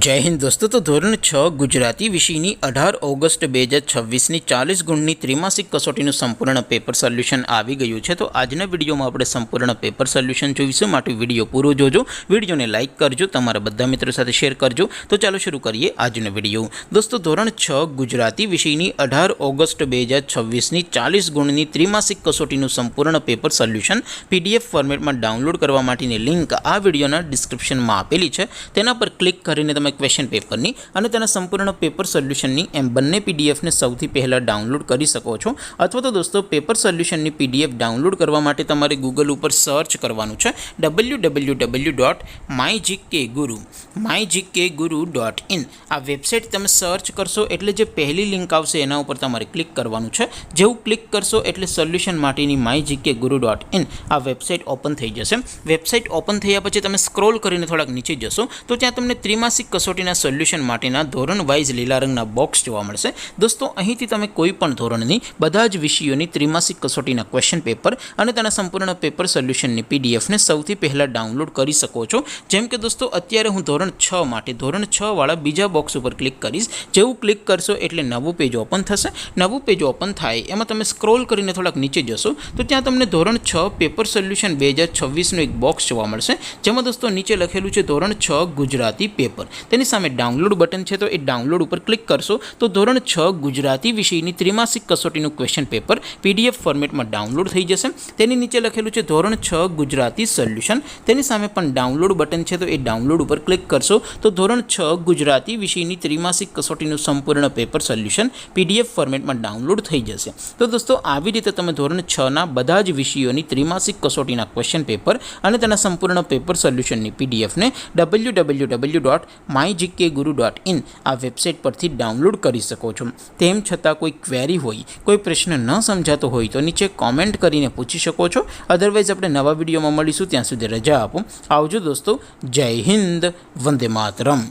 जय हिंद दोस्तों। तो धोरण 6 गुजराती विषयनी 18 ऑगस्ट 2026 40 गुणनी त्रिमासिक कसोटीનું સંપૂર્ણ પેપર સોલ્યુશન આવી ગયું છે। તો આજના વિડીયોમાં આપણે સંપૂર્ણ પેપર સોલ્યુશન જોઈશું, માટે વિડીયો પૂરો જોજો, વિડીયોને લાઇક કરજો, તમારા બધા મિત્રો સાથે શેર કરજો। તો ચાલો શરૂ કરીએ આજનો વિડીયો। દોસ્તો ધોરણ 6 ગુજરાતી વિષયની 18 ઓગસ્ટ 2026 40 ગુણની ત્રિમાસિક કસોટીનું સંપૂર્ણ પેપર સોલ્યુશન PDF ફોર્મેટમાં ડાઉનલોડ કરવા માટેની લિંક આ વિડીયોના ડિસ્ક્રિપ્શનમાં આપેલી છે। તેના પર ક્લિક કરીને તમે ક્વેશ્ચન પેપરની અને તેના સંપૂર્ણ પેપર સોલ્યુશનની એમ બંને પીડીએફને સૌથી પહેલાં ડાઉનલોડ કરી શકો છો। અથવા તો દોસ્તો પેપર સોલ્યુશનની પીડીએફ ડાઉનલોડ કરવા માટે તમારે ગૂગલ ઉપર સર્ચ કરવાનું છે www.mygkguru.in। આ વેબસાઇટ તમે સર્ચ કરશો એટલે જે પહેલી લિંક આવશે એના ઉપર તમારે ક્લિક કરવાનું છે। જેવું ક્લિક કરશો એટલે સોલ્યુશન માટેની mygkguru.in આ વેબસાઇટ ઓપન થઈ જશે। વેબસાઇટ ઓપન થયા પછી તમે સ્ક્રોલ કરીને થોડાક નીચે જશો તો ત્યાં તમને ત્રિમાસિક कसोटीना सोल्यूशन माटेना धोरण वाइज लीला रंगना बॉक्स जोवा मळशे। दोस्तों અહીંથી તમે કોઈ પણ ધોરણની બધા જ વિષયોની ત્રિમાસિક કસોટીના ક્વેશ્ચન પેપર અને તેના સંપૂર્ણ પેપર સોલ્યુશનની પીડીએફને સૌથી પહેલાં ડાઉનલોડ કરી શકો છો। જેમ કે દોસ્તો અત્યારે હું ધોરણ 6 માટે ધોરણ 6 વાળા બીજા બોક્સ ઉપર ક્લિક કરીશ। જેવું ક્લિક કરશો એટલે નવું પેજ ઓપન થશે। નવું પેજ ઓપન થાય એમાં તમે સ્ક્રોલ કરીને થોડાક નીચે જશો તો ત્યાં તમને ધોરણ 6 પેપર સોલ્યુશન 2026નું એક બોક્સ જોવા મળશે, જેમાં દોસ્તો નીચે લખેલું છે ધોરણ 6 ગુજરાતી પેપર। તેની સામે ડાઉનલોડ બટન છે તો એ ડાઉનલોડ ઉપર ક્લિક કરશો તો ધોરણ 6 ગુજરાતી વિષયની ત્રિમાસિક કસોટીનું ક્વેશ્ચન પેપર PDF ફોર્મેટમાં ડાઉનલોડ થઈ જશે। તેની નીચે લખેલું છે ધોરણ 6 ગુજરાતી સોલ્યુશન, તેની સામે પણ ડાઉનલોડ બટન છે તો એ ડાઉનલોડ ઉપર ક્લિક કરશો તો ધોરણ 6 ગુજરાતી વિષયની ત્રિમાસિક કસોટીનું સંપૂર્ણ પેપર સોલ્યુશન PDF ફોર્મેટમાં ડાઉનલોડ થઈ જશે। તો દોસ્તો આવી રીતે તમે ધોરણ 6ના બધા જ વિષયોની ત્રિમાસિક કસોટીના ક્વેશ્ચન પેપર અને તેના સંપૂર્ણ પેપર સોલ્યુશનની પીડીએફને www.mygkguru.in આ વેબસાઇટ પરથી ડાઉનલોડ કરી શકો છો। તેમ છતાં કોઈ ક્વેરી હોય, કોઈ પ્રશ્ન ન સમજાતો હોય તો નીચે કોમેન્ટ કરીને પૂછી શકો છો। અધરવાઇઝ આપણે નવા વિડીયોમાં મળીશું, ત્યાં સુધી રજા આપો। આવજો દોસ્તો, જય હિન્દ, વંદે માતરમ।